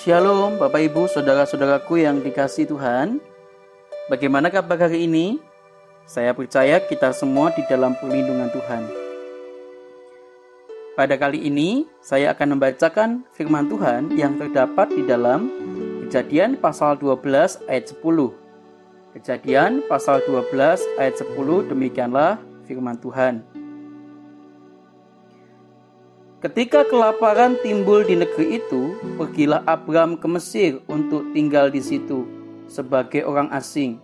Shalom Bapak Ibu, saudara-saudaraku yang dikasihi Tuhan. Bagaimana kabar hari ini? Saya percaya kita semua di dalam perlindungan Tuhan. Pada kali ini, saya akan membacakan firman Tuhan yang terdapat di dalam Kejadian pasal 12 ayat 10. Kejadian pasal 12 ayat 10, demikianlah firman Tuhan. Ketika kelaparan timbul di negeri itu, pergilah Abram ke Mesir untuk tinggal di situ sebagai orang asing,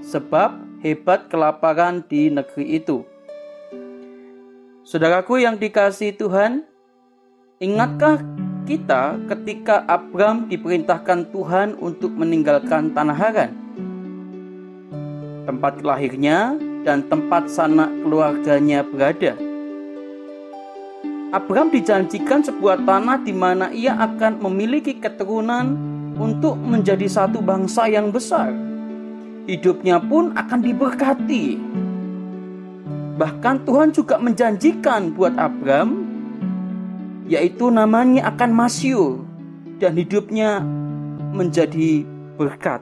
sebab hebat kelaparan di negeri itu. Saudaraku yang dikasihi Tuhan, ingatkah kita ketika Abram diperintahkan Tuhan untuk meninggalkan tanah Haran, tempat lahirnya dan tempat sanak keluarganya berada? Abram dijanjikan sebuah tanah di mana ia akan memiliki keturunan untuk menjadi satu bangsa yang besar. Hidupnya pun akan diberkati. Bahkan Tuhan juga menjanjikan buat Abram, yaitu namanya akan masyhur dan hidupnya menjadi berkat.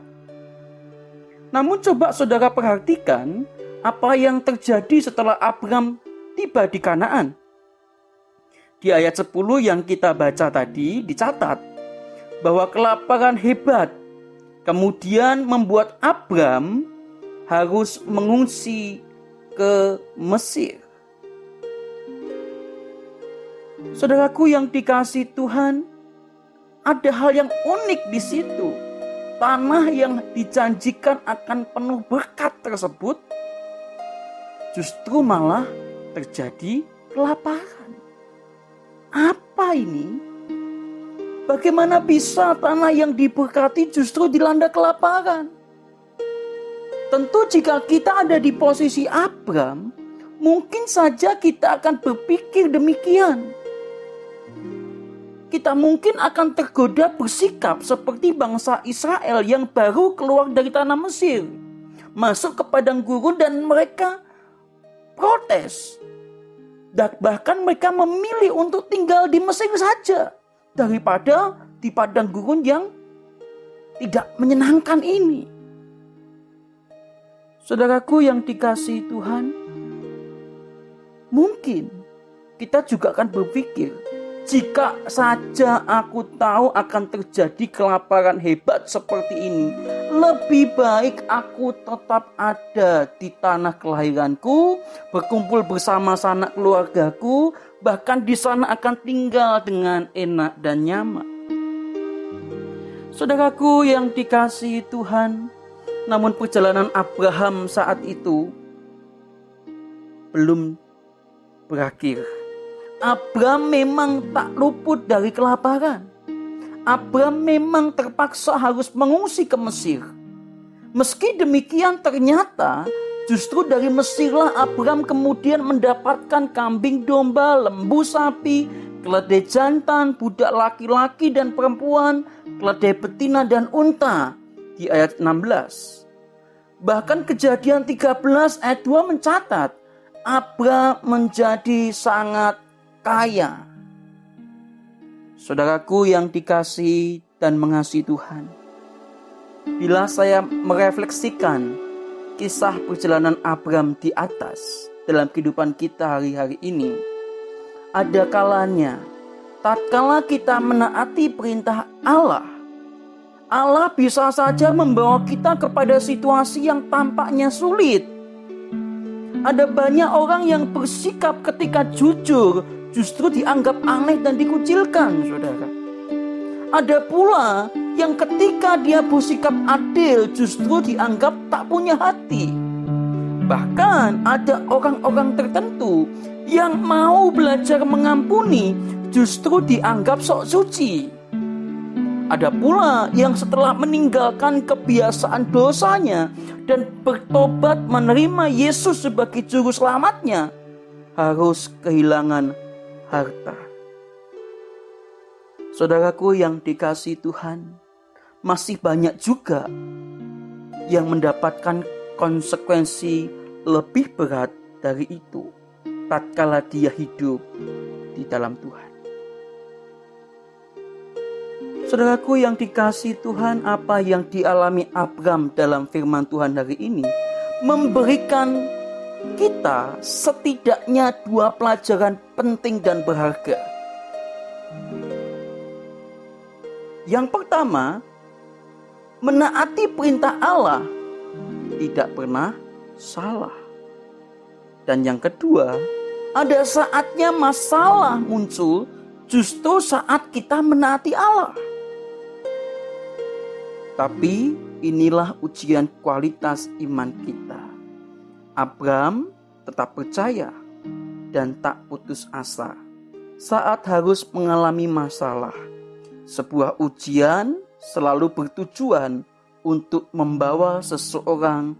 Namun coba saudara perhatikan apa yang terjadi setelah Abram tiba di Kanaan. Di ayat 10 yang kita baca tadi dicatat bahwa kelaparan hebat kemudian membuat Abram harus mengungsi ke Mesir. Saudaraku yang dikasihi Tuhan, ada hal yang unik di situ. Tanah yang dijanjikan akan penuh berkat tersebut justru malah terjadi kelaparan. Apa ini? Bagaimana bisa tanah yang diberkati justru dilanda kelaparan? Tentu jika kita ada di posisi Abram, mungkin saja kita akan berpikir demikian. Kita mungkin akan tergoda bersikap seperti bangsa Israel yang baru keluar dari tanah Mesir, masuk ke padang gurun dan mereka protes. Bahkan mereka memilih untuk tinggal di Mesir saja daripada di padang gurun yang tidak menyenangkan ini. Saudaraku yang dikasihi Tuhan, mungkin kita juga akan berpikir, jika saja aku tahu akan terjadi kelaparan hebat seperti ini, lebih baik aku tetap ada di tanah kelahiranku, berkumpul bersama sanak keluargaku, bahkan di sana akan tinggal dengan enak dan nyaman. Saudaraku yang dikasihi Tuhan, namun perjalanan Abraham saat itu belum berakhir. Abram memang tak luput dari kelaparan. Abram memang terpaksa harus mengungsi ke Mesir. Meski demikian ternyata justru dari Mesirlah Abram kemudian mendapatkan kambing domba, lembu sapi, keledai jantan, budak laki-laki dan perempuan, keledai betina dan unta di ayat 16. Bahkan Kejadian 13 ayat 2 mencatat Abram menjadi sangat kaya. Saudaraku yang dikasihi dan mengasihi Tuhan, bila saya merefleksikan kisah perjalanan Abram di atas dalam kehidupan kita hari-hari ini, ada kalanya tatkala kita menaati perintah Allah, Allah bisa saja membawa kita kepada situasi yang tampaknya sulit. Ada banyak orang yang bersikap ketika jujur justru dianggap aneh dan dikucilkan, saudara. Ada pula yang ketika dia bersikap adil justru dianggap tak punya hati. Bahkan ada orang-orang tertentu yang mau belajar mengampuni justru dianggap sok suci. Ada pula yang setelah meninggalkan kebiasaan dosanya dan bertobat menerima Yesus sebagai juru selamatnya, harus kehilangan harta. Saudaraku yang dikasihi Tuhan, masih banyak juga yang mendapatkan konsekuensi lebih berat dari itu tatkala dia hidup di dalam Tuhan. Saudaraku yang dikasihi Tuhan, apa yang dialami Abram dalam firman Tuhan hari ini memberikan kita setidaknya 2 pelajaran penting dan berharga. Yang pertama, menaati perintah Allah tidak pernah salah. Dan yang kedua, ada saatnya masalah muncul justru saat kita menaati Allah. Tapi inilah ujian kualitas iman kita. Abram tetap percaya dan tak putus asa saat harus mengalami masalah. Sebuah ujian selalu bertujuan untuk membawa seseorang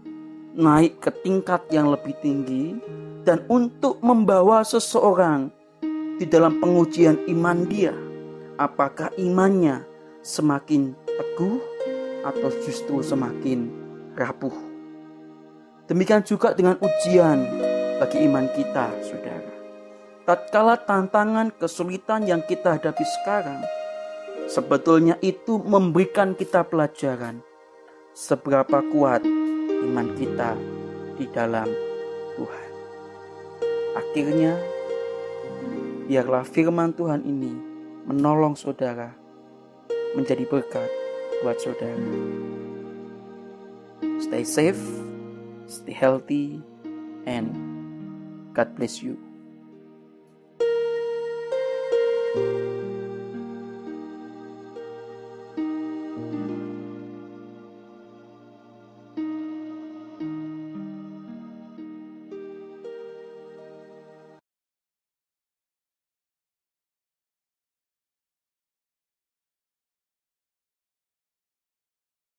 naik ke tingkat yang lebih tinggi dan untuk membawa seseorang di dalam pengujian iman dia. Apakah imannya semakin teguh atau justru semakin rapuh? Demikian juga dengan ujian bagi iman kita, saudara. Tatkala tantangan, kesulitan yang kita hadapi sekarang, sebetulnya itu memberikan kita pelajaran seberapa kuat iman kita di dalam Tuhan. Akhirnya, biarlah firman Tuhan ini menolong saudara menjadi berkat buat saudara. Stay safe, stay healthy, and God bless you.